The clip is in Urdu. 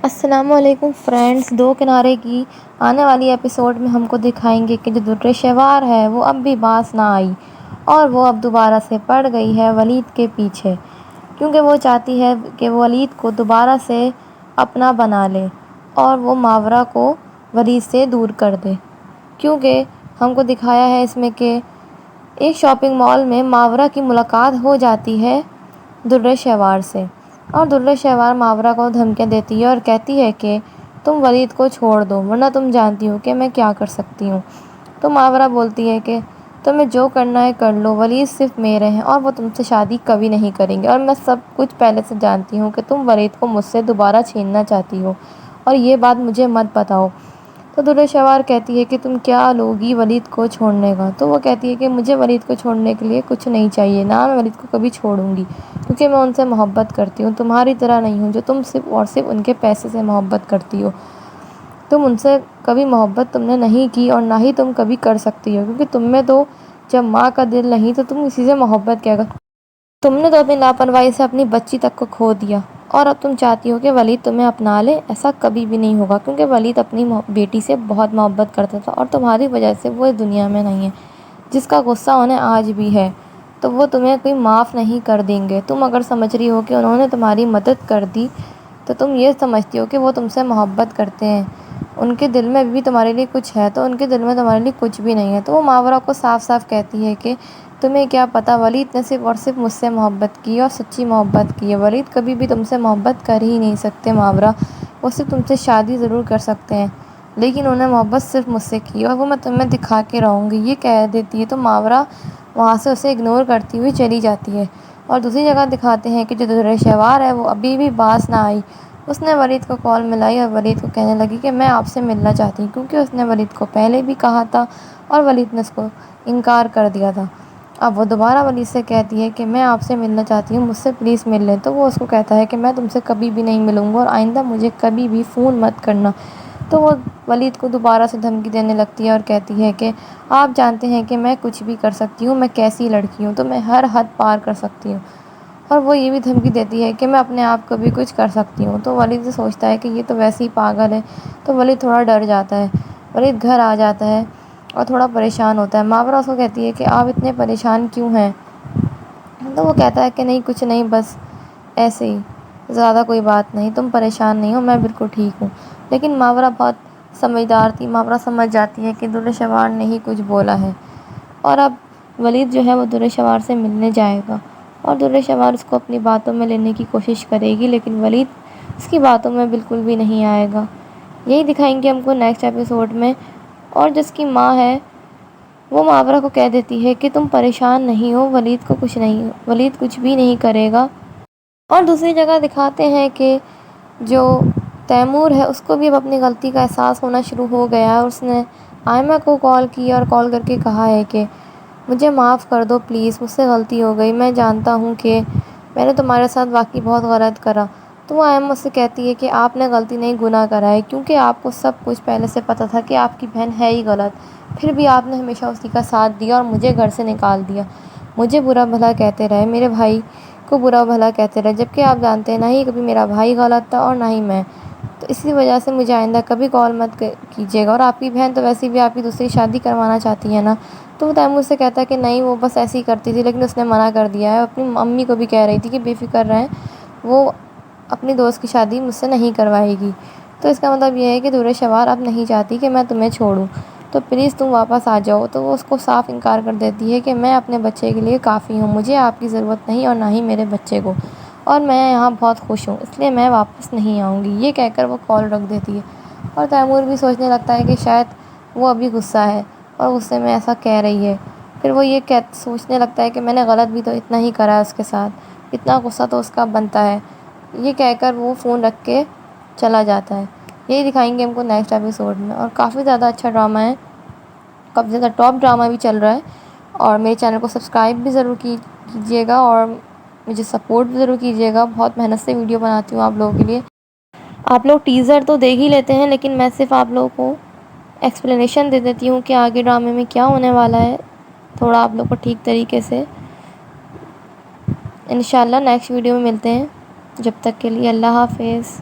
السلام علیکم فرینڈس، دو کنارے کی آنے والی ایپیسوڈ میں ہم کو دکھائیں گے کہ جو در شوار ہے وہ اب بھی باز نہ آئی اور وہ اب دوبارہ سے پڑ گئی ہے ولید کے پیچھے، کیونکہ وہ چاہتی ہے کہ وہ ولید کو دوبارہ سے اپنا بنا لے اور وہ ماورا کو ولید سے دور کر دے۔ کیونکہ ہم کو دکھایا ہے اس میں کہ ایک شاپنگ مال میں ماورا کی ملاقات ہو جاتی ہے در شوار سے، اور در شوار ماورا کو دھمکیاں دیتی ہے اور کہتی ہے کہ تم ولید کو چھوڑ دو ورنہ تم جانتی ہو کہ میں کیا کر سکتی ہوں۔ تو ماورا بولتی ہے کہ تمہیں جو کرنا ہے کر لو، ولید صرف میرے ہیں اور وہ تم سے شادی کبھی نہیں کریں گے، اور میں سب کچھ پہلے سے جانتی ہوں کہ تم ولید کو مجھ سے دوبارہ چھیننا چاہتی ہو اور یہ بات مجھے مت بتاؤ۔ تو در شوار کہتی ہے کہ تم کیا لوگی ولید کو چھوڑنے کا؟ تو وہ کہتی ہے کہ مجھے ولید کو چھوڑنے کے لیے کچھ نہیں چاہیے، نہ میں ولید کو کبھی چھوڑوں گی، کیونکہ میں ان سے محبت کرتی ہوں، تمہاری طرح نہیں ہوں جو تم صرف اور صرف ان کے پیسے سے محبت کرتی ہو۔ تم ان سے کبھی محبت تم نے نہیں کی اور نہ ہی تم کبھی کر سکتی ہو، کیونکہ تم میں تو جب ماں کا دل نہیں تو تم اسی سے محبت کیا کر؟ تم نے تو اپنی لاپرواہی سے اپنی بچی تک کو کھو دیا اور اب تم چاہتی ہو کہ ولید تمہیں اپنا لے۔ ایسا کبھی بھی نہیں ہوگا، کیونکہ ولید اپنی بیٹی سے بہت محبت کرتا تھا اور تمہاری وجہ سے وہ اس دنیا میں نہیں ہے، جس کا غصہ انہیں آج بھی ہے، تو وہ تمہیں کوئی معاف نہیں کر دیں گے۔ تم اگر سمجھ رہی ہو کہ انہوں نے تمہاری مدد کر دی تو تم یہ سمجھتی ہو کہ وہ تم سے محبت کرتے ہیں، ان کے دل میں بھی تمہارے لیے کچھ ہے، تو ان کے دل میں تمہارے لیے کچھ بھی نہیں ہے۔ تو وہ ماورا کو صاف صاف کہتی ہے کہ تمہیں کیا پتہ، ولید نے صرف اور صرف مجھ سے محبت کی اور سچی محبت کی ہے، ولید کبھی بھی تم سے محبت کر ہی نہیں سکتے ماورا، وہ صرف تم سے شادی ضرور کر سکتے ہیں لیکن انہیں محبت صرف مجھ سے کی اور وہ میں تمہیں دکھا کے رہوں گی، یہ کہہ دیتی ہے۔ تو ماورا وہاں سے اسے اگنور کرتی ہوئی چلی جاتی ہے، اور دوسری جگہ دکھاتے ہیں کہ جو در شوار ہے وہ ابھی بھی باز نہ آئی۔ اس نے ولید کو کال ملائی اور ولید کو کہنے لگی کہ میں آپ سے ملنا چاہتی ہوں، کیونکہ اس نے ولید کو پہلے بھی کہا تھا اور ولید نے اس کو انکار کر دیا تھا۔ اب وہ دوبارہ ولید سے کہتی ہے کہ میں آپ سے ملنا چاہتی ہوں، مجھ سے پلیز مل لیں۔ تو وہ اس کو کہتا ہے کہ میں تم سے کبھی بھی نہیں ملوں گا اور آئندہ مجھے کبھی بھی فون مت کرنا۔ تو وہ ولید کو دوبارہ سے دھمکی دینے لگتی ہے اور کہتی ہے کہ آپ جانتے ہیں کہ میں کچھ بھی کر سکتی ہوں، میں کیسی لڑکی ہوں، تو میں ہر حد پار کر سکتی ہوں، اور وہ یہ بھی دھمکی دیتی ہے کہ میں اپنے آپ کو بھی کچھ کر سکتی ہوں۔ تو ولید سوچتا ہے کہ یہ تو ویسے ہی پاگل ہے، تو ولید تھوڑا ڈر جاتا ہے، ولید گھر آ جاتا ہے اور تھوڑا پریشان ہوتا ہے۔ ماورا اس کو کہتی ہے کہ آپ اتنے پریشان کیوں ہیں؟ تو وہ کہتا ہے کہ نہیں کچھ نہیں، بس ایسے ہی، زیادہ کوئی بات نہیں، تم پریشان نہیں ہو، میں بالکل ٹھیک ہوں۔ لیکن ماورا بہت سمجھدار تھی، ماورا سمجھ جاتی ہے کہ در شوار نے ہی کچھ بولا ہے، اور اب ولید جو ہے وہ در شوار سے ملنے جائے گا اور در شوار اس کو اپنی باتوں میں لینے کی کوشش کرے گی، لیکن ولید اس کی باتوں میں بالکل بھی نہیں آئے گا۔ یہی دکھائیں گے ہم کو نیکسٹ ایپیسوڈ میں۔ اور جس کی ماں ہے وہ ماورا کو کہہ دیتی ہے کہ تم پریشان نہیں ہو، ولید کو کچھ نہیں، ولید کچھ بھی نہیں کرے گا۔ اور دوسری جگہ دکھاتے ہیں کہ جو تیمور ہے اس کو بھی اب اپنی غلطی کا احساس ہونا شروع ہو گیا ہے، اور اس نے آئمہ کو کال کی اور کال کر کے کہا ہے کہ مجھے معاف کر دو پلیز، مجھ سے غلطی ہو گئی، میں جانتا ہوں کہ میں نے تمہارے ساتھ واقعی بہت غلط کرا۔ تو وہ آئمہ سے کہتی ہے کہ آپ نے غلطی نہیں گناہ کرا ہے، کیونکہ آپ کو سب کچھ پہلے سے پتہ تھا کہ آپ کی بہن ہے ہی غلط، پھر بھی آپ نے ہمیشہ اسی کا ساتھ دیا اور مجھے گھر سے نکال دیا، مجھے برا بھلا کہتے رہے، میرے بھائی کو برا بھلا کہتے رہے، جبکہ آپ جانتے ہیں نہ ہی کبھی میرا بھائی غلط تھا اور نہ ہی میں، تو اسی وجہ سے مجھے آئندہ کبھی کال مت کیجیے گا، اور آپ کی بہن تو ویسے بھی آپ کی دوسری شادی کروانا چاہتی ہے نا۔ تو وہ تیمور سے کہتا ہے کہ نہیں وہ بس ایسے ہی کرتی تھی، لیکن اس نے منع کر دیا ہے، اپنی امی کو بھی کہہ رہی تھی کہ بے فکر رہیں، وہ اپنی دوست کی شادی مجھ سے نہیں کروائے گی۔ تو اس کا مطلب یہ ہے کہ در شوار اب نہیں چاہتی کہ میں تمہیں چھوڑوں، تو پلیز تم واپس آ جاؤ۔ تو وہ اس کو صاف انکار کر دیتی ہے کہ میں اپنے بچے کے لیے کافی ہوں، مجھے آپ کی ضرورت نہیں اور نہ ہی میرے بچے کو، اور میں یہاں بہت خوش ہوں، اس لیے میں واپس نہیں آؤں گی۔ یہ کہہ کر وہ کال رکھ دیتی ہے، اور تیمور بھی سوچنے لگتا ہے کہ شاید وہ ابھی غصہ ہے اور غصے میں ایسا کہہ رہی ہے۔ پھر وہ یہ سوچنے لگتا ہے کہ میں نے غلط بھی تو اتنا ہی کرا ہے اس کے ساتھ، اتنا غصہ تو اس کا بنتا ہے، یہ کہہ کر وہ فون رکھ کے چلا جاتا ہے۔ یہی دکھائیں گے ہم کو نیکسٹ ایپیسوڈ میں، اور کافی زیادہ اچھا ڈرامہ ہے، کافی زیادہ ٹاپ ڈرامہ بھی چل رہا ہے، اور میرے چینل کو سبسکرائب بھی ضرور کیجیے گا اور مجھے سپورٹ بھی ضرور کیجیے گا، بہت محنت سے ویڈیو بناتی ہوں آپ لوگوں کے لیے۔ آپ لوگ ٹیزر تو دیکھ ہی لیتے ہیں، لیکن میں صرف آپ لوگوں کو ایکسپلینیشن دے دیتی ہوں کہ آگے ڈرامے میں کیا ہونے والا ہے، تھوڑا آپ لوگ کو ٹھیک طریقے سے۔ انشاءاللہ نیکسٹ ویڈیو میں ملتے ہیں، جب تک کے لیے اللہ حافظ۔